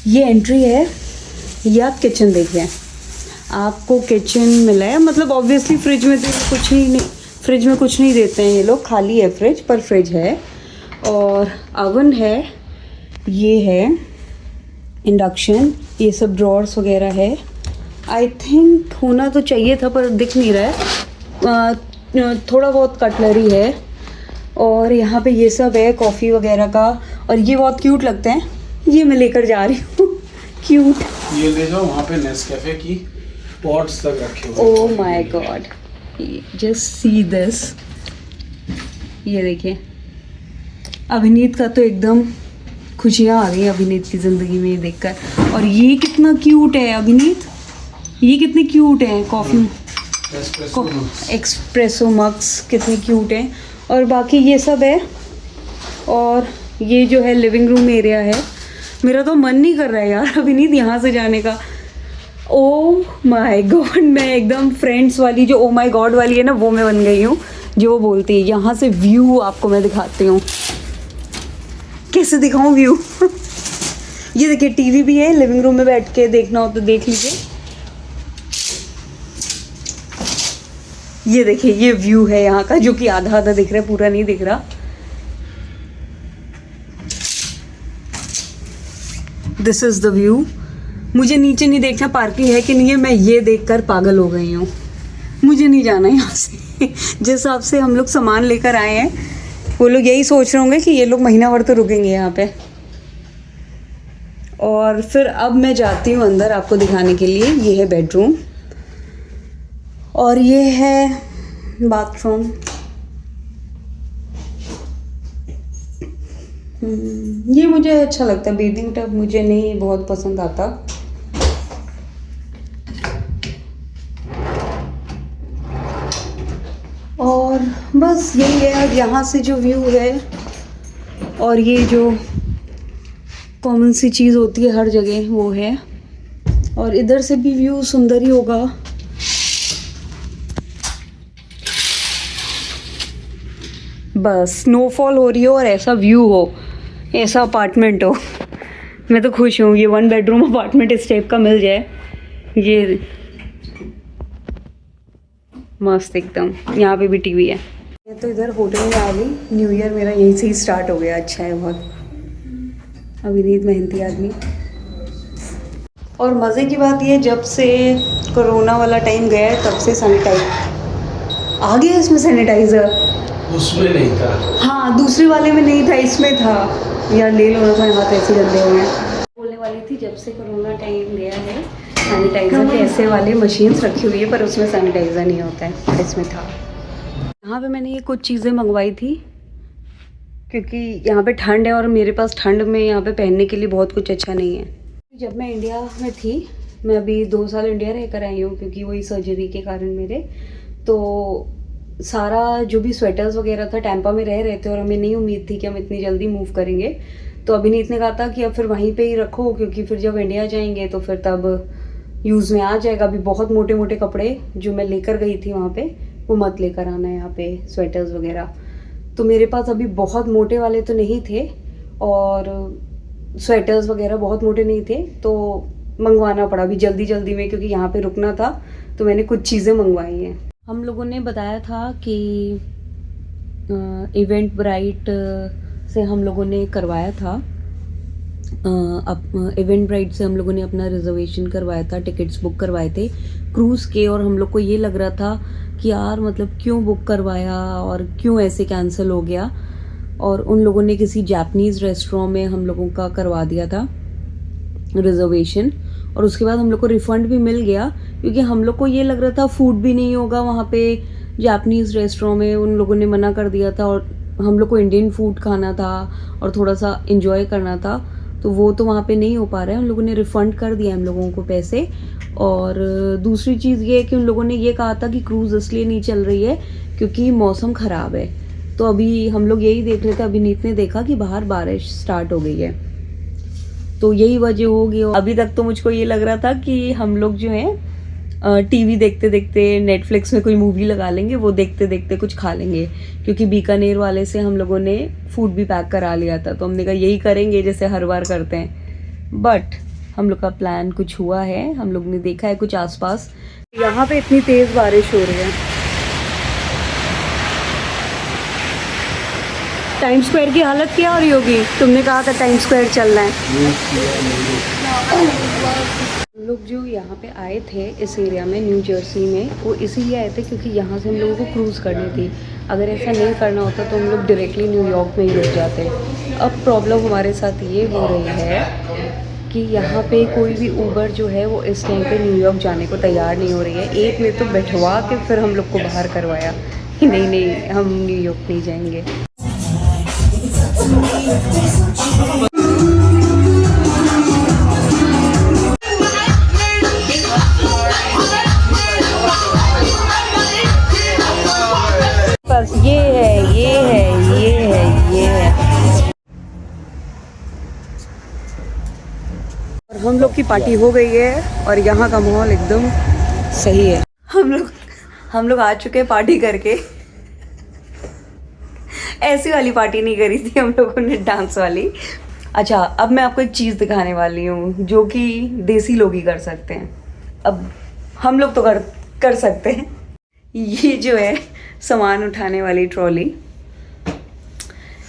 ये एंट्री है, ये आप किचन देखिए, आपको किचन मिला है। मतलब ऑब्वियसली फ्रिज में तो कुछ ही नहीं, फ्रिज में कुछ नहीं देते हैं ये लोग, खाली है फ्रिज, पर फ्रिज है। और अवन है, ये है इंडक्शन, ये सब ड्रॉर्स वगैरह है। आई थिंक होना तो चाहिए था पर दिख नहीं रहा है। थोड़ा बहुत कटलरी है। और यहाँ पे ये सब है कॉफ़ी वगैरह का। और ये बहुत क्यूट लगते हैं, ये मैं लेकर जा रही हूँ। क्यूट, ये ले जाओ, वहाँ पे नेस्कैफे की पॉट्स तक रखे हुए। Oh my God, just see this. ये देखिए, अभिनीत का तो एकदम खुशियाँ आ गई अभिनीत की ज़िंदगी में ये देखकर। और ये कितना क्यूट है अभिनीत, ये कितने क्यूट हैं। कॉफ़ी एक्सप्रेसो मग्स कितने क्यूट हैं। और बाकी ये सब है। और ये जो है लिविंग रूम एरिया है। मेरा तो मन नहीं कर रहा है यार अभिनीत यहाँ से जाने का। ओह माय गॉड, मैं एकदम फ्रेंड्स वाली जो ओ माय गॉड वाली है ना, वो मैं बन गई हूँ, जो वो बोलती है। यहाँ से व्यू आपको मैं दिखाती हूँ, कैसे दिखाऊँ व्यू। ये देखिए, टीवी भी है, लिविंग रूम में बैठ के देखना हो तो देख लीजिए। ये देखिए, ये व्यू है यहाँ का, जो कि आधा आधा दिख रहा है, पूरा नहीं दिख रहा। This is the view. मुझे नीचे नहीं देखना पार्किंग है कि नहीं है, मैं ये देखकर पागल हो गई हूँ। मुझे नहीं जाना यहाँ से। जिस हिसाब से हम लोग सामान लेकर आए हैं, वो लोग यही सोच रहे होंगे कि ये लोग महीना भर तो रुकेंगे यहाँ पे। और फिर अब मैं जाती हूँ अंदर आपको दिखाने के लिए। ये है बेडरूम और ये है बाथरूम। ये मुझे अच्छा लगता है, बेदिंग टब मुझे नहीं बहुत पसंद आता। और बस यही है। अब यहाँ से जो व्यू है, और ये जो कॉमन सी चीज़ होती है हर जगह, वो है। और इधर से भी व्यू सुंदर ही होगा। बस स्नोफॉल हो रही हो और ऐसा व्यू हो, ऐसा अपार्टमेंट हो, मैं तो खुश हूँ। ये 1 बेडरूम अपार्टमेंट इस टाइप का मिल जाए, ये मस्त एकदम। यहाँ पे भी टीवी है। ये तो इधर होटल में आ गई। न्यू ईयर मेरा यहीं से ही स्टार्ट हो गया। अच्छा है बहुत। अभिनीत मेहनती आदमी। और मज़े की बात ये, जब से कोरोना वाला टाइम गया है तब से सैनिटाइज आ गया। इसमें सैनिटाइज़र उसमें नहीं था। हाँ, दूसरे वाले में नहीं था, इसमें था। यार ले लो ना, हाथ ऐसे गंदे हुए हैं। बोलने वाली थी, जब से कोरोना टाइम गया है सैनिटाइज़र के ऐसे वाले मशीन्स रखी हुई है, पर उसमें सैनिटाइज़र नहीं होता है, इसमें था। यहाँ पे मैंने ये कुछ चीज़ें मंगवाई थी क्योंकि यहाँ पे ठंड है और मेरे पास ठंड में यहाँ पे पहनने के लिए बहुत कुछ अच्छा नहीं है। जब मैं इंडिया में थी, मैं अभी 2 साल इंडिया रह कर आई हूँ क्योंकि वही सर्जरी के कारण मेरे, तो सारा जो भी स्वेटर्स वगैरह था टैंपा में रह रहे थे और हमें नहीं उम्मीद थी कि हम इतनी जल्दी मूव करेंगे। तो अभिनीत ने कहा था कि अब फिर वहीं पे ही रखो, क्योंकि फिर जब इंडिया जाएंगे तो फिर तब यूज़ में आ जाएगा। अभी बहुत मोटे मोटे कपड़े जो मैं लेकर गई थी वहाँ पे, वो मत लेकर आना यहाँ पे, स्वेटर्स वगैरह। तो मेरे पास अभी बहुत मोटे वाले तो नहीं थे और स्वेटर्स वगैरह बहुत मोटे नहीं थे, तो मंगवाना पड़ा अभी जल्दी जल्दी में, क्योंकि यहाँ पे रुकना था। तो मैंने कुछ चीज़ें मंगवाई हैं। हम लोगों ने बताया था कि इवेंट ब्राइट से हम लोगों ने करवाया था, इवेंट ब्राइट से हम लोगों ने अपना रिजर्वेशन करवाया था, टिकट्स बुक करवाए थे क्रूज़ के। और हम लोग को ये लग रहा था कि यार मतलब क्यों बुक करवाया और क्यों ऐसे कैंसिल हो गया। और उन लोगों ने किसी जापानीज़ रेस्टोरेंट में हम लोगों का करवा दिया था रिजर्वेशन, और उसके बाद हम लोग को रिफ़ंड भी मिल गया, क्योंकि हम लोग को ये लग रहा था फूड भी नहीं होगा वहाँ पे जापानीज़ रेस्टोरेंट में। उन लोगों ने मना कर दिया था और हम लोग को इंडियन फूड खाना था और थोड़ा सा एंजॉय करना था, तो वो तो वहाँ पे नहीं हो पा रहा है। उन लोगों ने रिफ़ंड कर दिया हम लोगों को पैसे। और दूसरी चीज़ ये है कि उन लोगों ने ये कहा था कि क्रूज़ इसलिए नहीं चल रही है क्योंकि मौसम ख़राब है। तो अभी हम लोग यही देख रहे थे, अभिनीत ने देखा कि बाहर बारिश स्टार्ट हो गई है, तो यही वजह होगी। अभी तक तो मुझको ये लग रहा था कि हम लोग जो है टीवी देखते देखते नेटफ्लिक्स में कोई मूवी लगा लेंगे, वो देखते देखते कुछ खा लेंगे, क्योंकि बीकानेर वाले से हम लोगों ने फूड भी पैक करा लिया था। तो हमने कहा यही करेंगे जैसे हर बार करते हैं। बट हम लोग का प्लान कुछ हुआ है, हम लोग ने देखा है कुछ आसपास। यहाँ पे इतनी तेज़ बारिश हो रही है। टाइम स्क्वायर की हालत क्या हो रही होगी? तुमने कहा था टाइम स्क्वायर चलना है। हम लोग जो यहाँ पे आए थे इस एरिया में, न्यू जर्सी में, वो इसीलिए आए थे क्योंकि यहाँ से हम लोगों को क्रूज़ करनी थी। अगर ऐसा नहीं करना होता तो हम लोग डायरेक्टली न्यूयॉर्क में ही रुक जाते। अब प्रॉब्लम हमारे साथ ये हो रही है कि यहाँ पे कोई भी ऊबर जो है वो इस टाइम पे न्यूयॉर्क जाने को तैयार नहीं हो रही है। एक ने तो बैठवा के फिर हम लोग को बाहर करवाया कि नहीं हम न्यूयॉर्क नहीं जाएंगे। बस ये है। और हम लोग की पार्टी हो गई है और यहाँ का माहौल एकदम सही है। हम लोग आ चुके हैं पार्टी करके। ऐसी वाली पार्टी नहीं करी थी हम लोगों ने, डांस वाली। अच्छा, अब मैं आपको एक चीज़ दिखाने वाली हूँ जो कि देसी लोग ही कर सकते हैं। अब हम लोग तो कर सकते हैं। ये जो है सामान उठाने वाली ट्रॉली,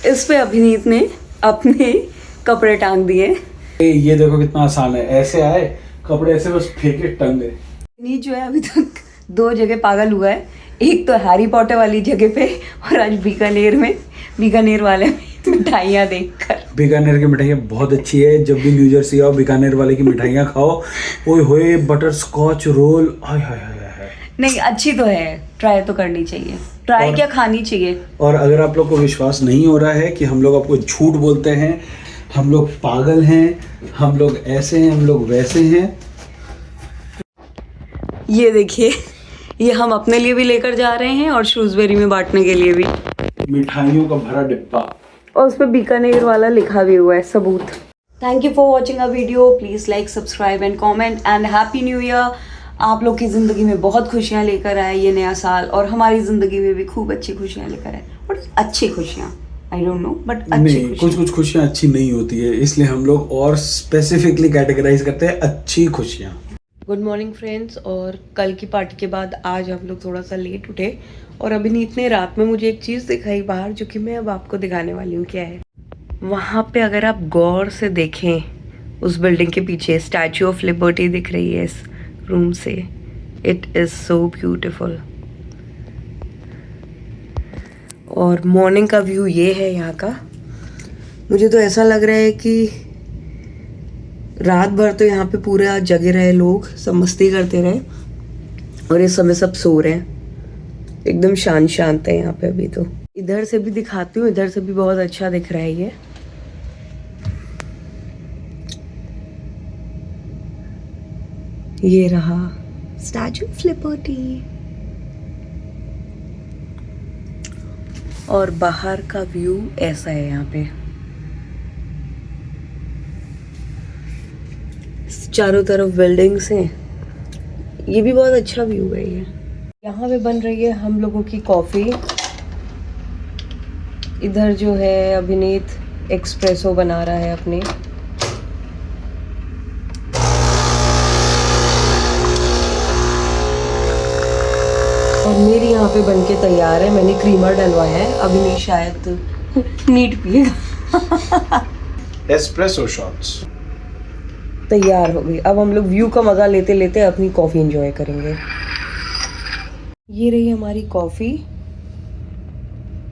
इस पे अभिनीत ने अपने कपड़े टांग दिए। ये देखो कितना आसान है, ऐसे आए कपड़े ऐसे बस फेंके टंग गए। अभिनीत जो है अभी तक 2 जगह पागल हुआ है। एक तो हैरी पॉटर वाली जगह पे और आज बीकानेर वाले में मिठाइयाँ देखकर। बीकानेर की मिठाइयाँ बहुत अच्छी है। जब भी न्यू जर्सी आओ बीकानेर वाले की मिठाइयाँ खाओ। ओए होए, बटर स्कॉच रोल, हाय हाय हाय हाय। नहीं, अच्छी तो है, ट्राई तो करनी चाहिए। ट्राई क्या, खानी चाहिए। और अगर आप लोग को विश्वास नहीं हो रहा है कि हम लोग आपको झूठ बोलते हैं, हम लोग पागल हैं, हम लोग ऐसे हैं, हम लोग वैसे हैं, ये देखिए, ये हम अपने लिए भी लेकर जा रहे हैं और श्रूसबेरी में बांटने के लिए भी। मिठाइयों का भरा डिब्बा और उस पर बीकानेर वाला लिखा भी हुआ है, सबूत। Thank you for watching a video. Please like, subscribe and comment and happy new year. आप लोग की ज़िंदगी में बहुत खुशियाँ लेकर आए ये नया साल, और हमारी ज़िंदगी में भी खूब अच्छी खुशियाँ लेकर आए। और अच्छी खुशियाँ, आई डोंट नो, बट नहीं, कुछ खुशियाँ अच्छी नहीं होती है, इसलिए हम लोग और स्पेसिफिकली कैटेगराइज करते हैं अच्छी खुशियाँ। Good morning friends. और कल की पार्टी के बाद आज हम लोग थोड़ा सा लेट उठे और अभिनीत ने रात में मुझे एक चीज़ दिखाई बाहर, जो कि मैं अब आपको दिखाने वाली हूँ। क्या है वहाँ पे? अगर आप गौर से देखें, उस बिल्डिंग के पीछे स्टैचू ऑफ लिबर्टी दिख रही है इस रूम से। It is so beautiful. और मॉर्निंग का व्यू ये है यहाँ का। मुझे तो ऐसा लग रहा है कि रात भर तो यहाँ पे पूरा जगे रहे लोग, सब मस्ती करते रहे, और इस समय सब सो रहे हैं। एकदम शांत है यहाँ पे अभी तो। इधर से भी दिखाती हूँ, इधर से भी बहुत अच्छा दिख रहा है ये रहा स्टैचू ऑफ लिबर्टी। और बाहर का व्यू ऐसा है यहाँ पे। चारों तरफ बिल्डिंग्स हैं। ये भी बहुत अच्छा व्यू है ये। यहाँ पे बन रही है हम लोगों की कॉफ़ी। इधर जो है अभिनीत एक्सप्रेसो बना रहा है अपने। और मेरी यहाँ पे बनके तैयार है। मैंने क्रीमर डलवाया है। अभिनीत शायद नीट पिएगा। एस्प्रेसो शॉट्स तैयार हो गई। अब हम लोग व्यू का मज़ा लेते लेते अपनी कॉफ़ी एंजॉय करेंगे। ये रही हमारी कॉफ़ी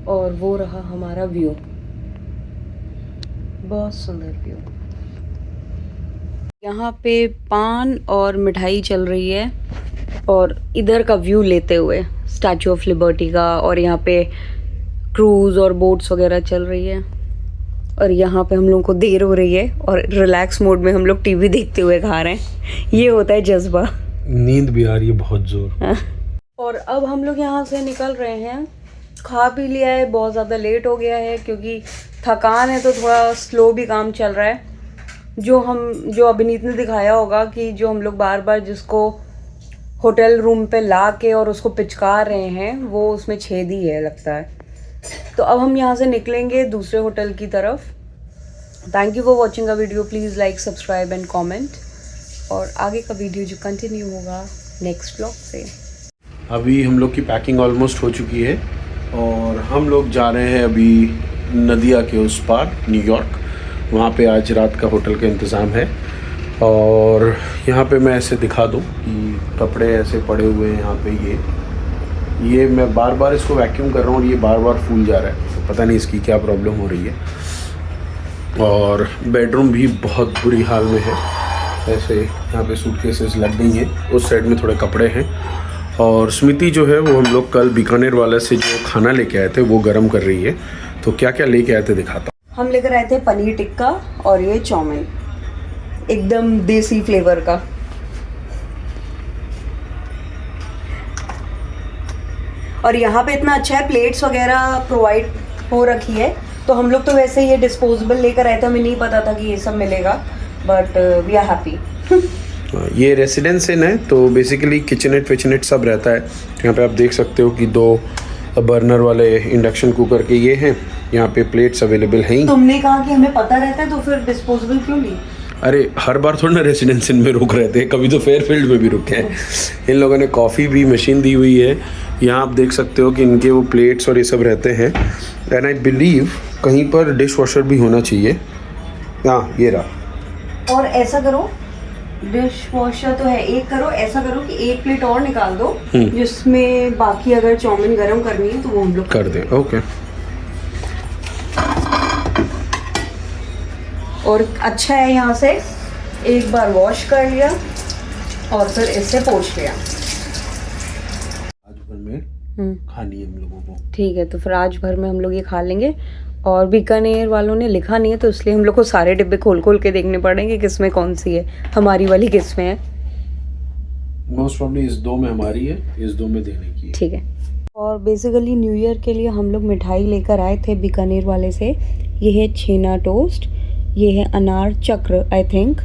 और वो रहा हमारा व्यू। बहुत सुंदर व्यू। यहाँ पे पान और मिठाई चल रही है और इधर का व्यू लेते हुए स्टैचू ऑफ लिबर्टी का, और यहाँ पे क्रूज़ और बोट्स वगैरह चल रही है। और यहाँ पे हम लोगों को देर हो रही है और रिलैक्स मोड में हम लोग टीवी देखते हुए खा रहे हैं। ये होता है जज्बा। नींद भी आ रही है बहुत जोर। और अब हम लोग यहाँ से निकल रहे हैं। खा पी लिया है, बहुत ज़्यादा लेट हो गया है क्योंकि थकान है, तो थोड़ा स्लो भी काम चल रहा है। जो अभिनीत ने दिखाया होगा कि जो हम लोग बार बार जिसको होटल रूम पे ला के और उसको पिचका रहे हैं, वो उसमें छेद ही है लगता है। तो अब हम यहाँ से निकलेंगे दूसरे होटल की तरफ thank you for watching a video, please like subscribe and comment. और आगे का वीडियो जो कंटिन्यू होगा नेक्स्ट ब्लॉग से। अभी हम लोग की पैकिंग ऑलमोस्ट हो चुकी है और हम लोग जा रहे हैं अभी नदिया के उस पार न्यूयॉर्क। वहाँ पे आज रात का होटल का इंतज़ाम है। और यहाँ पे मैं ऐसे दिखा दूँ कि कपड़े ऐसे पड़े हुए हैं यहाँ पे। ये मैं बार बार इसको वैक्यूम कर रहा हूँ और ये बार बार फूल जा रहा है, तो पता नहीं इसकी क्या प्रॉब्लम हो रही है। और बेडरूम भी बहुत बुरी हाल में है। ऐसे यहाँ पे सूटकेसेस लग गई हैं, उस साइड में थोड़े कपड़े हैं। और स्मृति जो है वो हम लोग कल बीकानेर वाले से जो खाना लेके आए थे वो गर्म कर रही है। तो क्या क्या लेके आए थे दिखाता हूँ। हम लेकर आए थे पनीर टिक्का और ये चाउमीन, एकदम देसी फ्लेवर का। और यहाँ पे इतना अच्छा है, प्लेट्स वगैरह प्रोवाइड हो रखी है। तो हम लोग तो वैसे ये डिस्पोजेबल लेकर आए थे, हमें नहीं पता था कि ये सब मिलेगा, बट वी आर हैप्पी। ये रेसिडेंस इन है तो बेसिकली किचनेट विचनेट सब रहता है। यहाँ पे आप देख सकते हो कि 2 बर्नर वाले इंडक्शन कुकर के ये हैं। यहाँ पे प्लेट्स अवेलेबल हैं ही। तुमने कहा कि हमें पता रहता है तो फिर डिस्पोजेबल क्यों ली? अरे हर बार थोड़ा ना रेसिडेंस इन में रुक रहे थे, कभी तो फेयरफील्ड में भी रुके हैं। इन लोगों ने कॉफ़ी भी मशीन दी हुई है। यहाँ आप देख सकते हो कि इनके वो प्लेट्स और ये सब रहते हैं। एंड आई बिलीव कहीं पर डिश वॉशर भी होना चाहिए। हाँ ये रहा। और ऐसा करो, डिश वॉशर तो है, एक करो ऐसा करो कि एक प्लेट और निकाल दो जिसमें बाकी अगर चाउमीन गरम करनी है तो वो हम लोग कर दें। ओके। और अच्छा है, यहाँ से एक बार वॉश कर लिया और फिर इससे पोंछ लिया। आज भर में खानी है हम लोगों को। ठीक है, तो फिर आज भर में हम लोग ये खा लेंगे। और बीकानेर वालों ने लिखा नहीं है तो इसलिए हम लोग को सारे डिब्बे खोल खोल के देखने पड़ेंगे किस में कौन सी है, हमारी वाली किस में है। मोस्ट प्रॉब्ली इस 2 में हमारी है, इस 2 में देने की है। ठीक है। और बेसिकली न्यू ईयर के लिए हम लोग मिठाई लेकर आए थे बीकानेर वाले से। ये है छेना टोस्ट, ये है अनार चक्र आई थिंक,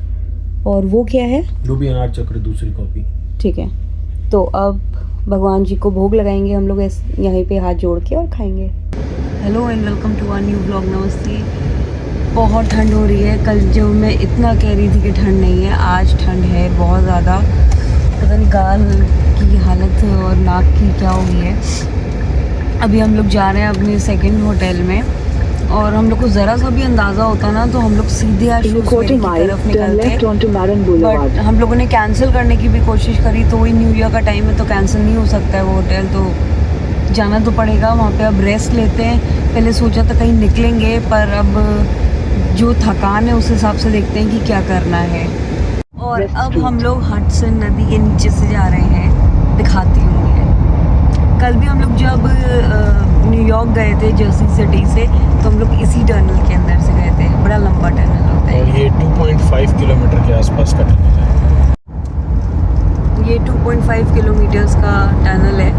और वो क्या है? रूबी अनार चक्र दूसरी कॉपी। ठीक है, तो अब भगवान जी को भोग लगाएंगे हम लोग यहीं पे हाथ जोड़ के और खाएंगे। Hello and welcome to our new vlog. नमस्ते। बहुत ठंड हो रही है। कल जो मैं इतना कह रही थी कि ठंड नहीं है, आज ठंड है बहुत ज़्यादा। पता नहीं गाल की हालत और नाक की क्या हो गई है। अभी हम लोग जा रहे हैं अपने सेकंड होटल में और हम लोग को ज़रा सा भी अंदाज़ा होता ना तो हम लोग सीधे की तरफ निकलते। बट हम लोगों ने कैंसिल करने की भी कोशिश करी तो वही न्यू ईयर का टाइम है तो कैंसिल नहीं हो सकता है वो होटल, तो जाना तो पड़ेगा वहाँ पे। अब रेस्ट लेते हैं। पहले सोचा था कहीं निकलेंगे पर अब जो थकान है उस हिसाब से देखते हैं कि क्या करना है। और अब हम लोग हडसन नदी के नीचे से जा रहे हैं, दिखाती हूँ ये। कल भी हम लोग जब न्यूयॉर्क गए थे जर्सी सिटी से तो हम लोग इसी टनल के अंदर से गए थे। बड़ा लंबा टनल होता है और ये 2.5 किलोमीटर के आसपास का टनल है। ये 2.5 किलोमीटर्स का टनल है।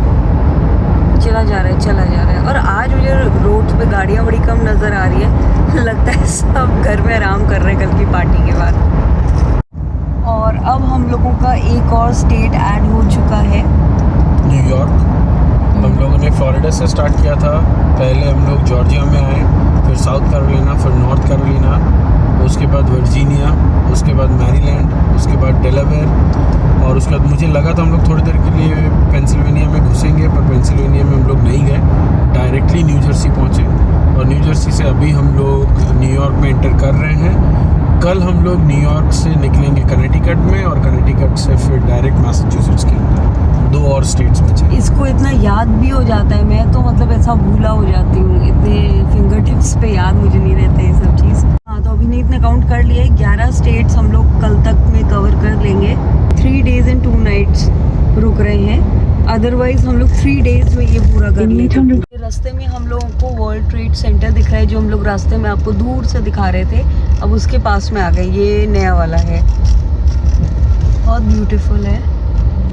चला जा रहा है। और आज मुझे रोड पे गाड़ियाँ बड़ी कम नज़र आ रही है। लगता है सब घर में आराम कर रहे हैं कल की पार्टी के बाद। और अब हम लोगों का एक और स्टेट ऐड हो चुका है, न्यूयॉर्क। हम लोगों ने फ्लोरिडा से स्टार्ट किया था। पहले हम लोग जॉर्जिया में आए, फिर साउथ कैरोलिना, फिर नॉर्थ कैरोलिना, उसके बाद वर्जीनिया, उसके बाद मैरीलैंड, उसके बाद डेलावेयर। और उसके बाद मुझे लगा था हम लोग थोड़ी देर के लिए पेंसिल्वेनिया में घुसेंगे, पर पेंसिल्वेनिया में हम लोग नहीं गए, डायरेक्टली न्यू जर्सी पहुँचे। और न्यू जर्सी से अभी हम लोग न्यूयॉर्क में एंटर कर रहे हैं। कल हम लोग न्यूयॉर्क से निकलेंगे कनेटिकट में और कनेटिकट से फिर डायरेक्ट मैसाचुसेट्स के अंदर। 2 और स्टेट्स बचे। इसको इतना याद भी हो जाता है, मैं तो मतलब ऐसा भूला हो जाती हूँ, इतने फिंगर टिप्स पे याद मुझे नहीं रहता ये सब चीज़। हाँ, तो अभी ने इतना काउंट कर लिया है। 11 स्टेट्स हम लोग कल तक में कवर कर लेंगे। 3 days and 2 nights रुक रहे हैं, अदरवाइज हम लोग 3 days में ये पूरा कर लेंगे। रास्ते में हम लोगों को वर्ल्ड ट्रेड सेंटर दिख रहा है जो हम लोग रास्ते में आपको दूर से दिखा रहे थे, अब उसके पास में आ गए। ये नया वाला है, बहुत ब्यूटीफुल है।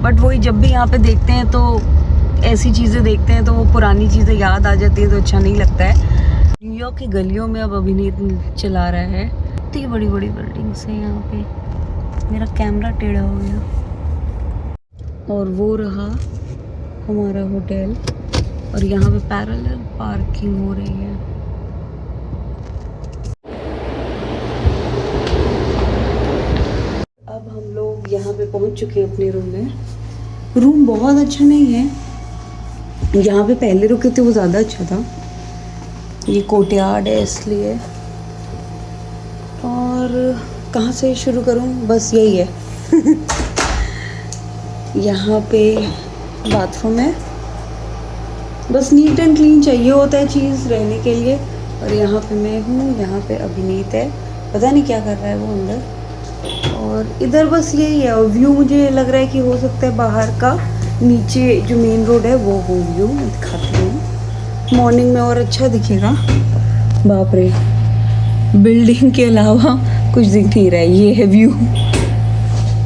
बट वही जब भी यहाँ पे देखते हैं तो ऐसी चीज़ें देखते हैं तो वो पुरानी चीज़ें याद आ जाती है तो अच्छा नहीं लगता है। न्यूयॉर्क की गलियों में अब अभिनीत चला रहा है। इतनी बड़ी बड़ी बिल्डिंग्स हैं यहाँ पे। मेरा कैमरा टेढ़ा हो गया। और वो रहा हमारा होटल और यहाँ पे पैरेलल पार्किंग हो रही है। यहाँ पे पहुँच चुके हैं अपने रूम में। रूम बहुत अच्छा नहीं है, यहाँ पे पहले रुके थे वो ज़्यादा अच्छा था। ये कोर्टयार्ड है इसलिए। और कहाँ से शुरू करूँ, बस यही है। यहाँ पे बाथरूम है, बस नीट एंड क्लीन चाहिए होता है चीज़ रहने के लिए। और यहाँ पे मैं हूँ, यहाँ पे अभिनीत है, पता नहीं क्या कर रहा है वो अंदर। और इधर बस यही है। और व्यू मुझे लग रहा है कि हो सकता है बाहर का, नीचे जो मेन रोड है वो हो व्यू। मैं दिखाती हूँ, मॉर्निंग में और अच्छा दिखेगा। बाप रे, बिल्डिंग के अलावा कुछ दिख नहीं रहा है। ये है व्यू,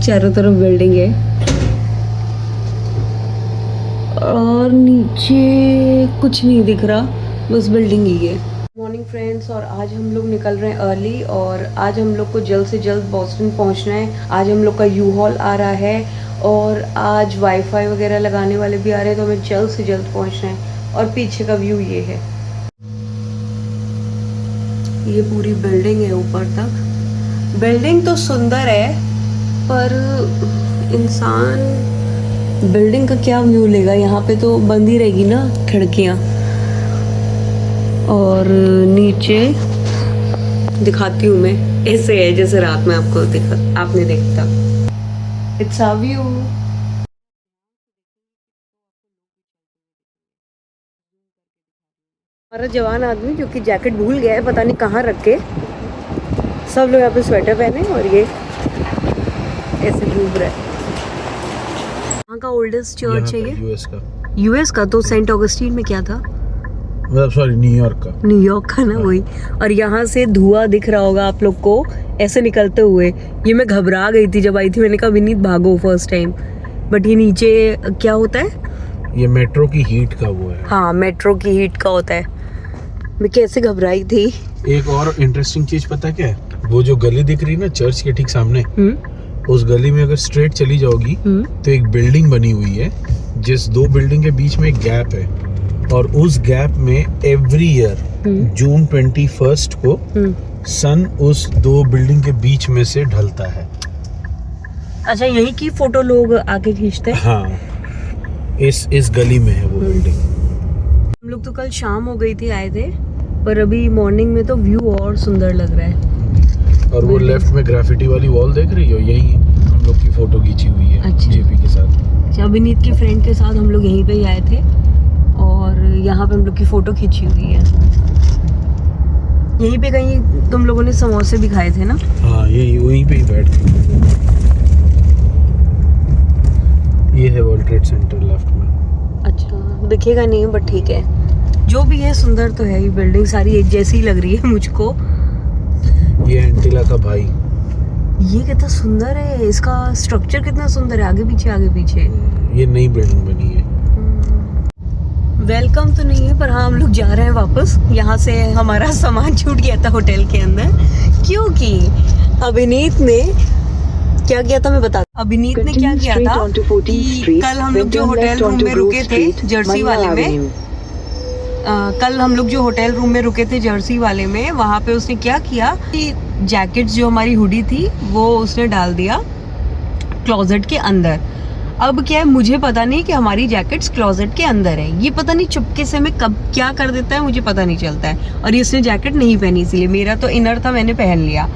चारों तरफ बिल्डिंग है और नीचे कुछ नहीं दिख रहा, बस बिल्डिंग ही है। मॉर्निंग फ्रेंड्स, और आज हम लोग निकल रहे हैं अर्ली। और आज हम लोग को जल्द से जल्द बोस्टन पहुंचना है। आज हम लोग का यू हॉल आ रहा है और आज वाईफाई वगैरह लगाने वाले भी आ रहे हैं, तो हमें जल्द से जल्द पहुंचना है। और पीछे का व्यू ये है, ये पूरी बिल्डिंग है ऊपर तक। बिल्डिंग तो सुंदर है, पर इंसान बिल्डिंग का क्या व्यू लेगा, यहाँ पे तो बंद ही रहेगी ना खिड़कियाँ। और नीचे दिखाती हूँ मैं, ऐसे है जैसे रात में आपको आपने देखा। It's a view. हमारा जवान आदमी जो कि जैकेट भूल गया है, पता नहीं कहाँ रख के। सब लोग यहाँ पे स्वेटर पहने और ये ऐसे घूम रहे हैं। कहाँ का ओल्डेस्ट चर्च है ये? यूएस का। तो सेंट ऑगस्टीन में क्या था, मतलब सॉरी न्यूयॉर्क का ना, वही। और यहाँ से धुआं दिख रहा होगा आप लोग को ऐसे निकलते हुए। ये मैं घबरा गई थी जब आई थी, मैंने कहा विनीत भागो फर्स्ट टाइम। बट ये नीचे क्या होता है, ये मेट्रो की हीट का वो है। हाँ, मेट्रो की हीट का होता है। मैं कैसे घबराई थी। एक और इंटरेस्टिंग चीज पता क्या है, वो जो गली दिख रही है ना चर्च के ठीक सामने, उस गली में अगर स्ट्रेट चली जाओगी तो एक बिल्डिंग बनी हुई है, जिस दो बिल्डिंग के बीच में एक गैप है। और उस गैप में एवरी ईयर जून 21 को सन उस दो बिल्डिंग के बीच में से ढलता है। अच्छा, यही की फोटो लोग आके खींचते हैं। हाँ, इस गली में है वो बिल्डिंग। हम लोग तो कल शाम हो गई थी आए थे, पर अभी मॉर्निंग में तो व्यू और सुंदर लग रहा है। और वो लेफ्ट में ग्राफिटी वाली वॉल देख रही हो, यही हम लोग की फोटो खींची हुई है। अच्छा। जेपी के साथ। अच्छा, अभिनीत की फ्रेंड के साथ हम लोग यहीं पे ही आए थे और यहाँ पे हम लोग की फोटो खींची हुई है। यहीं पे कहीं तुम लोगों ने समोसे भी खाए थे ना? हाँ, यही वहीं पे ही बैठ के। ये है वर्ल्ड ट्रेड सेंटर लेफ्ट में। अच्छा, दिखेगा नहीं बट ठीक है, जो भी है सुंदर तो है। ये बिल्डिंग सारी एक जैसी ही लग रही है मुझको। ये एंटिला का भाई। ये कितना सुंदर है, इसका स्ट्रक्चर कितना सुंदर है, आगे पीछे। ये नई बिल्डिंग बनी है। वेलकम तो नहीं है, पर हाँ हम लोग जा रहे हैं वापस। यहाँ से हमारा सामान छूट गया था होटल के अंदर, क्योंकि अभिनीत ने क्या किया था मैं बता। अभिनीत ने क्या किया था कि कल हम लोग जो होटल रूम में रुके थे जर्सी वाले में, जर्सी वाले में, वहाँ पे उसने क्या किया कि जैकेट्स जो हमारी हुडी थी वो उसने डाल दिया क्लोजेट के अंदर। अब क्या है, मुझे पता नहीं कि हमारी जैकेट्स क्लोजेट के अंदर है। ये पता नहीं चुपके से मैं कब क्या कर देता है, मुझे पता नहीं चलता है। और ये उसने जैकेट नहीं पहनी, इसलिए मेरा तो इनर था, मैंने पहन लिया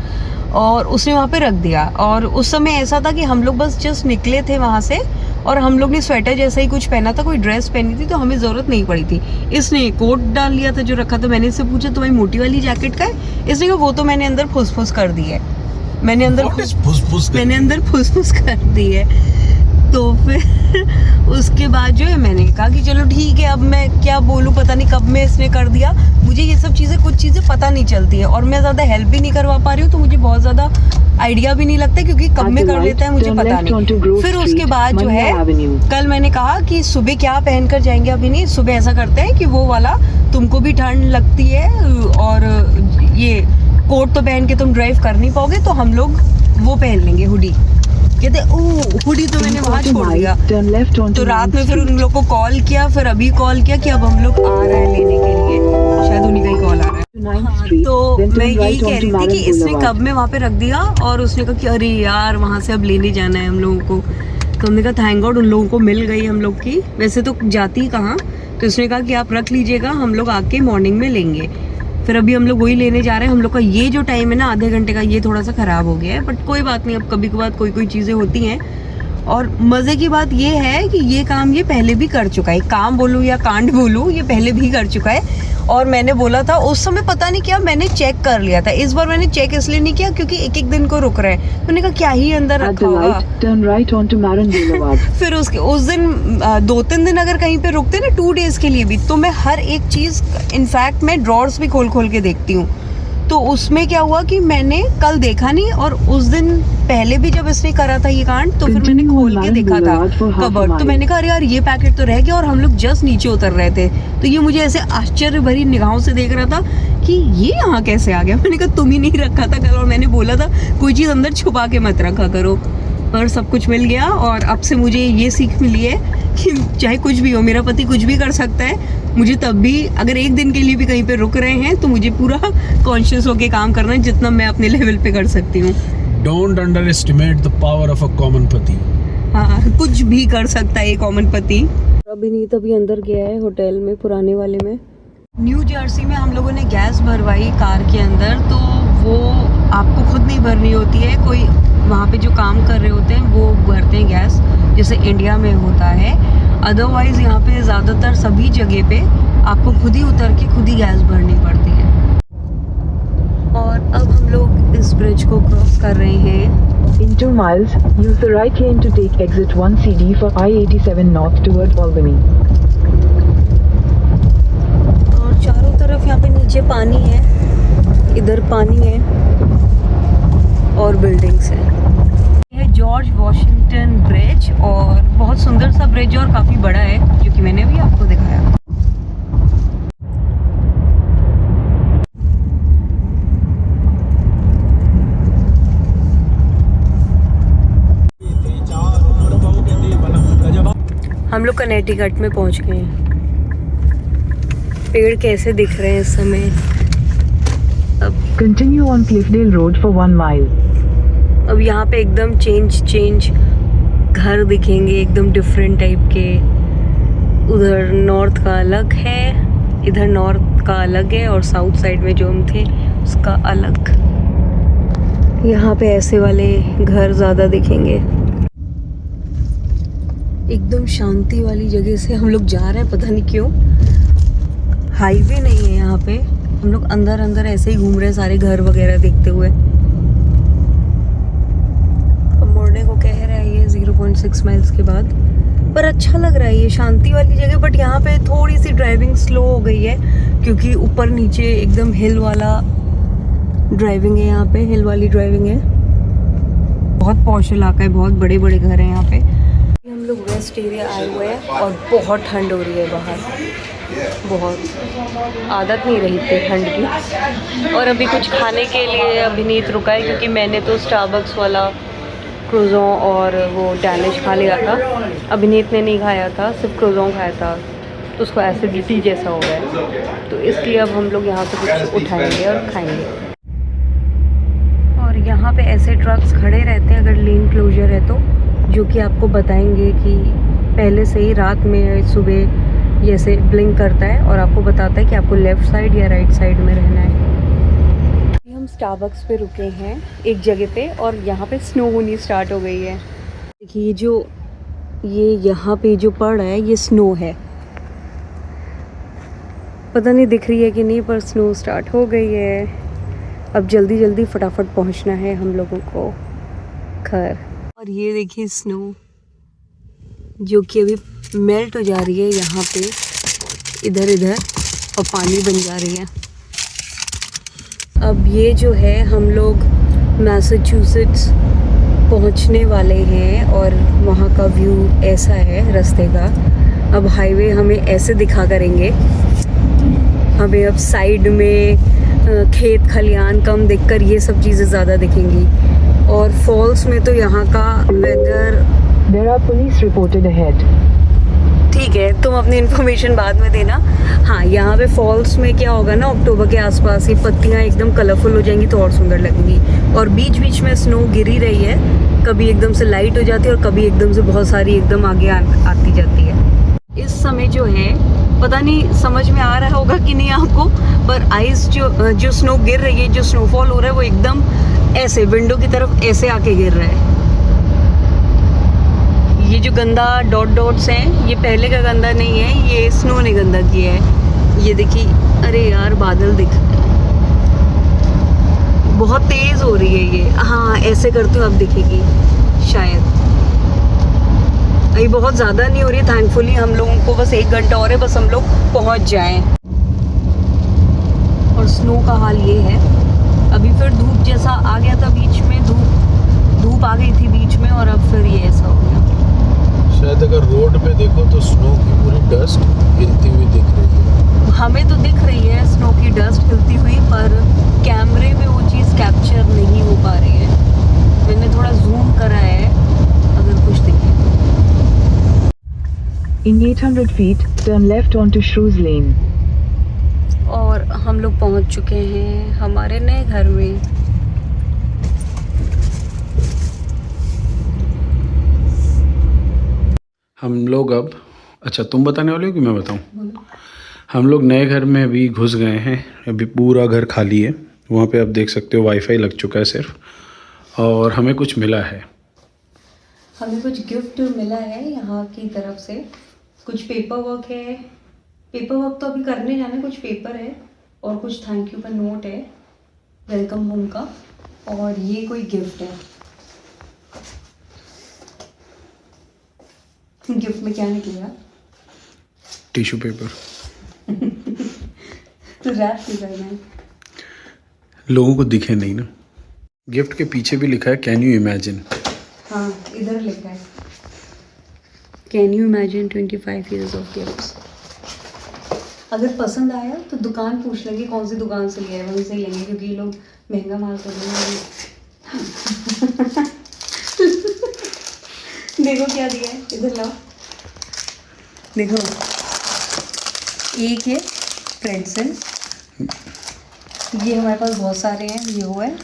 और उसने वहाँ पे रख दिया। और उस समय ऐसा था कि हम लोग बस जस्ट निकले थे वहाँ से और हम लोग ने स्वेटर जैसा ही कुछ पहना था, कोई ड्रेस पहनी थी, तो हमें ज़रूरत नहीं पड़ी थी। इसने कोट डाल लिया था जो रखा था। मैंने इससे पूछा तुम्हारी मोटी वाली जैकेट का है? इसने कहा वो तो मैंने अंदर फुस-फुस कर दी है। मैंने अंदर फुस-फुस कर दी है। तो फिर उसके बाद जो है मैंने कहा कि चलो ठीक है, अब मैं क्या बोलूँ, पता नहीं कब में इसने कर दिया। मुझे ये सब चीज़ें, कुछ चीज़ें पता नहीं चलती है और मैं ज़्यादा हेल्प भी नहीं करवा पा रही हूँ, तो मुझे बहुत ज़्यादा आइडिया भी नहीं लगता क्योंकि कब में कर लेता है मुझे पता नहीं। फिर उसके बाद जो है कल मैंने कहा कि सुबह क्या पहन कर जाएंगे। अभी नहीं, सुबह ऐसा करते हैं कि वो वाला, तुमको भी ठंड लगती है और ये कोट तो पहन के तुम ड्राइव कर नहीं पाओगे, तो हम लोग वो पहन लेंगे हुडी। कहते हुडी तो मैंने वहाँ छोड़ दिया। तो रात में फिर उन लोग को कॉल किया, फिर अभी कॉल किया कि अब हम लोग आ रहे हैं लेने के लिए। शायद उन्हीं का ही कॉल आ रहा है। हाँ, तो मैं यही कह रही थी कि इसने कब में वहाँ पे रख दिया और उसने कहा कि अरे यार वहाँ से अब लेने जाना है हम लोगों को। तो हमने कहा थैंक गॉड उन लोगों को मिल गई हम लोग की, वैसे तो जाती कहाँ। तो उसने कहा कि आप रख लीजिएगा, हम लोग आके मॉर्निंग में लेंगे। फिर अभी हम लोग वही लेने जा रहे हैं। हम लोग का ये जो टाइम है ना आधे घंटे का, ये थोड़ा सा ख़राब हो गया है, बट कोई बात नहीं, अब कभी कभार कोई चीज़ें होती हैं। और मज़े की बात ये है कि ये काम ये पहले भी कर चुका है, काम बोलूँ या कांड बोलूँ, ये पहले भी कर चुका है। और मैंने बोला था उस समय, पता नहीं क्या मैंने चेक कर लिया था। इस बार मैंने चेक इसलिए नहीं किया क्योंकि एक दिन को रुक रहे हैं। मैंने कहा क्या ही अंदर रखा होगा। फिर उसके उस दिन 2-3 दिन अगर कहीं पे रुकते ना 2 डेज के लिए भी, तो मैं हर एक चीज़, इनफैक्ट मैं ड्रॉर्स भी खोल के देखती हूँ। तो उसमें क्या हुआ कि मैंने कल देखा नहीं, और उस दिन पहले भी जब इसने करा था ये कांड, तो फिर मैंने खोल के देखा था कबर्ड। तो मैंने कहा अरे यार ये पैकेट तो रह गया, और हम लोग जस्ट नीचे उतर रहे थे। तो ये मुझे ऐसे आश्चर्य भरी निगाहों से देख रहा था कि ये यहाँ कैसे आ गया। मैंने कहा तुम ही नहीं रखा था कल, और मैंने बोला था कोई चीज़ अंदर छुपा के मत रखा करो। पर सब कुछ मिल गया, और अब से मुझे ये सीख मिली है कि चाहे कुछ भी हो, मेरा पति कुछ भी कर सकता है। मुझे तब भी अगर एक दिन के लिए भी कहीं पे रुक रहे हैं तो मुझे पूरा कॉन्शियस होके काम करना है, जितना मैं अपने लेवल पे कर सकती हूँ। Don't underestimate the power of a common पति। हाँ, कुछ भी कर सकता है ये कॉमन पति। अभिनीत अभी अंदर गया है होटल में, पुराने वाले में। न्यू जर्सी में हम लोगों ने गैस भरवाई कार के अंदर, तो वो आपको खुद नहीं भरनी होती है, कोई वहाँ पे जो काम कर रहे होते हैं वो भरते हैं गैस, जैसे इंडिया में होता है। अदरवाइज़ यहाँ पे ज़्यादातर सभी जगह पे आपको खुद ही उतर के खुद ही गैस भरनी पड़ती है। और अब हम लोग इस ब्रिज को क्रॉस कर रहे हैं। In 2 miles, use the right lane to take exit 1CD for I-87 north toward Albany. और चारों तरफ यहाँ पे नीचे पानी है, इधर पानी है और बिल्डिंग्स है। यह जॉर्ज वॉशिंगटन ब्रिज, और बहुत सुंदर सा ब्रिज और काफ़ी बड़ा है, जो कि मैंने भी आपको दिखाया। हम लोग कनेक्टिकट में पहुंच गए हैं। पेड़ कैसे दिख रहे हैं इस समय। अब Continue on Cliffdale Road for 1 mile. अब यहाँ पे एकदम चेंज घर दिखेंगे, एकदम डिफरेंट टाइप के। उधर नॉर्थ का अलग है, इधर नॉर्थ का अलग है, और साउथ साइड में जो हम थे उसका अलग। यहाँ पे ऐसे वाले घर ज़्यादा दिखेंगे। एकदम शांति वाली जगह से हम लोग जा रहे हैं, पता नहीं क्यों। हाईवे नहीं है यहाँ पे, हम लोग अंदर ऐसे ही घूम रहे हैं, सारे घर वगैरह देखते हुए। अब मुड़ने को कह रहा है ये 0.6 माइल्स के बाद, पर अच्छा लग रहा है ये शांति वाली जगह। बट यहाँ पे थोड़ी सी ड्राइविंग स्लो हो गई है, क्योंकि ऊपर नीचे एकदम हिल वाला ड्राइविंग है, यहाँ पे हिल वाली ड्राइविंग है। बहुत पॉश इलाका है, बहुत बड़े बड़े घर हैं यहाँ पे। हम लोग वेस्ट एरिया आए हुए हैं और बहुत ठंड हो रही है बाहर, बहुत आदत नहीं रही थी ठंड की। और अभी कुछ खाने के लिए अभिनीत रुका है, क्योंकि मैंने तो स्टारबक्स वाला क्रूज़ों और वो डैनिश खा लिया था। अभिनीत ने नहीं खाया था, सिर्फ क्रूज़ों खाया था, तो उसको एसिडिटी जैसा हो गया है। तो इसलिए अब हम लोग यहाँ से कुछ उठाएंगे और खाएंगे। और यहाँ पे ऐसे ट्रक्स खड़े रहते हैं अगर लेन क्लोजर है तो, जो कि आपको बताएंगे कि पहले से ही रात में सुबह जैसे ब्लिंक करता है और आपको बताता है कि आपको लेफ़्ट साइड या राइट साइड में रहना है। हम स्टारबक्स पे रुके हैं एक जगह पे, और यहाँ पे स्नो होनी स्टार्ट हो गई है। देखिए ये यहाँ पे जो पड़ रहा है ये स्नो है, पता नहीं दिख रही है कि नहीं, पर स्नो स्टार्ट हो गई है। अब जल्दी फटाफट पहुँचना है हम लोगों को घर। और ये देखिए स्नो जो कि अभी मेल्ट हो जा रही है यहाँ पे इधर और पानी बन जा रही है। अब ये जो है हम लोग मैसाचुसेट्स पहुँचने वाले हैं, और वहाँ का व्यू ऐसा है रास्ते का। अब हाईवे हमें ऐसे दिखा करेंगे, हमें अब साइड में खेत खलियान कम दिखकर ये सब चीज़ें ज़्यादा दिखेंगी। और फॉल्स में तो यहाँ का weather There are police reported ahead. ठीक ठीक है, तुम अपनी इन्फॉर्मेशन बाद में देना। हाँ, यहाँ पे फॉल्स में क्या होगा ना, अक्टूबर के आसपास ये पत्तियाँ एकदम कलरफुल हो जाएंगी तो और सुंदर लगेंगी। और बीच बीच में स्नो गिरी रही है, कभी एकदम से लाइट हो जाती है और कभी एकदम से बहुत सारी एकदम आगे आती जाती है। इस समय जो है पता नहीं समझ में आ रहा होगा कि नहीं आपको, पर आइस जो स्नो गिर रही है, जो स्नोफॉल हो रहा है वो एकदम ऐसे विंडो की तरफ ऐसे आके गिर रहा है। ये जो गंदा डॉट्स हैं ये पहले का गंदा नहीं है, ये स्नो ने गंदा किया है। ये देखिए, अरे यार बादल दिख बहुत तेज हो रही है ये। हाँ, ऐसे करते हो अब दिखेगी शायद। अभी बहुत ज़्यादा नहीं हो रही है थैंकफुली, हम लोगों को बस 1 घंटा और है, बस हम लोग पहुंच जाएं। और स्नो का हाल ये है, अभी फिर धूप जैसा आ गया था बीच में, धूप आ गई थी बीच में और अब फिर ये ऐसा हो गया। शायद अगर रोड पे देखो तो स्नो की पूरी डस्ट हिलती हुई दिख रही है। हमें तो दिख रही है स्नो की डस्ट हिलती हुई, पर कैमरे में वो चीज़ कैप्चर नहीं हो पा रही है। मैंने थोड़ा जूम करा है, अगर कुछ दिखे। In 800 feet, turn left onto Shrews Lane. और हम लोग पहुंच चुके हैं हमारे नए घर में। हम लोग अब, अच्छा तुम बताने वाले हो कि मैं बताऊं? हम लोग नए घर में अभी घुस गए हैं, अभी पूरा घर खाली है। वहाँ पे आप देख सकते हो वाईफाई लग चुका है सिर्फ, और हमें कुछ मिला है। हमें कुछ गिफ्ट मिला है यहाँ की तरफ से, कुछ पेपर वर्क है। पेपर वर्क तो अभी करने जाना, कुछ पेपर है और कुछ थैंक यू का नोट है वेलकम होम का, और ये कोई गिफ्ट है। गिफ्ट में क्या निकलेगा? Tissue paper. तो रैप भी करना है। लोगों को दिखे नहीं ना। गिफ्ट के पीछे भी लिखा है कैन यू इमेजिन। हाँ, इधर लिखा है can you imagine 25 years of gifts. अगर पसंद आया तो दुकान पूछ लेंगे कौन सी दुकान से लिया है, वहीं से लेंगे, क्योंकि ये लोग महंगा माल कर रहे हैं। देखो क्या दिया है, इधर लाओ देखो। एक ये प्रेट्ज़ेल, ये हमारे पास बहुत सारे हैं, ये वो है।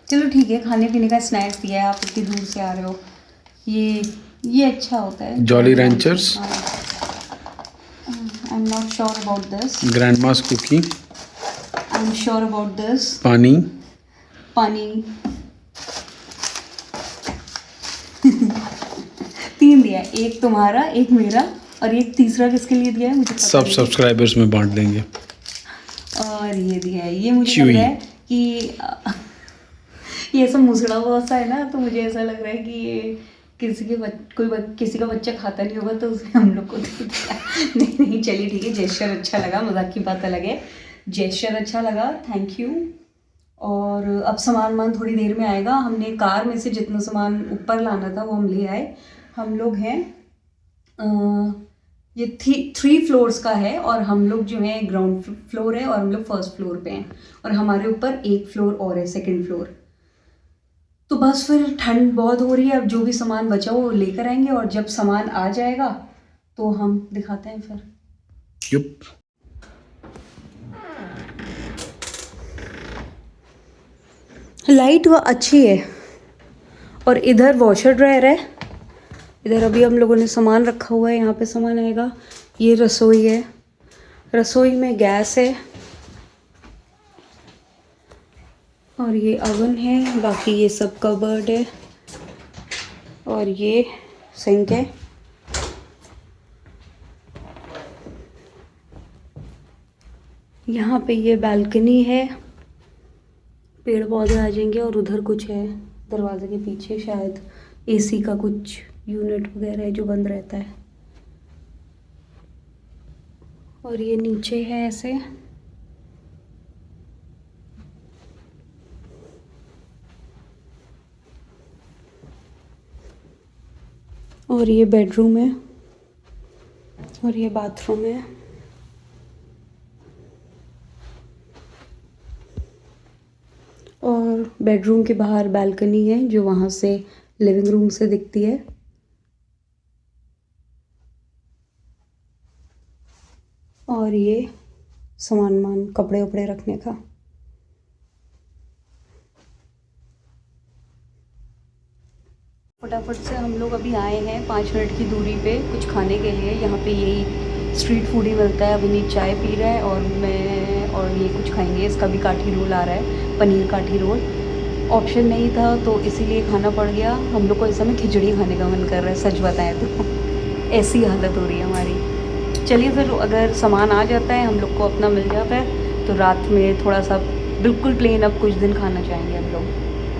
चलो ठीक है, खाने पीने का स्नैक्स दिया है, आप इतनी दूर से आ रहे हो। ये अच्छा होता है, Jolly Ranchers. I am not sure about this. Grandma's cookie. I am sure about this. पानी। तीन दिया है, एक तुम्हारा, एक मेरा, और एक तीसरा किसके लिए दिया है मुझे पता सब नहीं। सब्सक्राइबर्स में बांट देंगे। और ये दिया है, ये मुझे लग रहा है कि ये सब मुसड़ा हुआ सा है ना, तो मुझे ऐसा लग रहा है कि ये किसी का बच्चा खाता नहीं होगा तो उसे हम लोग को दे दिया। नहीं चलिए ठीक है, जेस्चर अच्छा लगा, मजाक की बात अलग है, जेस्चर अच्छा लगा, थैंक यू। और अब सामान थोड़ी देर में आएगा। हमने कार में से जितना सामान ऊपर लाना था वो हम ले आए। हम लोग हैं ये 3 फ्लोर्स का है, और हम लोग जो है ग्राउंड फ्लोर है और हम लोग फर्स्ट फ्लोर पे हैं, और हमारे ऊपर 1 फ्लोर और है, सेकंड फ्लोर। तो बस फिर ठंड बहुत हो रही है, अब जो भी सामान बचा वो लेकर आएंगे, और जब सामान आ जाएगा तो हम दिखाते हैं फिर। युप। लाइट वह अच्छी है, और इधर वॉशर ड्रायर है। इधर अभी हम लोगों ने सामान रखा हुआ है, यहाँ पे सामान आएगा। ये रसोई है, रसोई में गैस है, और ये अवन है, बाकी ये सब कबर्ड है, और ये सिंक है। यहाँ पे ये बालकनी है, पेड़ पौधे आ जाएंगे, और उधर कुछ है दरवाजे के पीछे, शायद एसी का कुछ यूनिट वगैरह है जो बंद रहता है। और ये नीचे है ऐसे, और ये बेडरूम है, और ये बाथरूम है। और बेडरूम के बाहर बालकनी है जो वहाँ से लिविंग रूम से दिखती है। और ये सामान कपड़े वपड़े रखने का। फटाफट से हम लोग अभी आए हैं 5 मिनट की दूरी पे कुछ खाने के लिए। यहाँ पे यही स्ट्रीट फूड ही मिलता है। अभी चाय पी रहा है और मैं और ये कुछ खाएंगे। इसका भी काठी रोल आ रहा है, पनीर काठी रोल। ऑप्शन नहीं था तो इसीलिए खाना पड़ गया। हम लोग को इस समय खिचड़ी खाने का मन कर रहा है, सच बताएं तो ऐसी हालत हो रही है हमारी। चलिए फिर, अगर सामान आ जाता है, हम लोग को अपना मिल जाता है, तो रात में थोड़ा सा बिल्कुल प्लेन अब कुछ दिन खाना चाहेंगे हम लोग।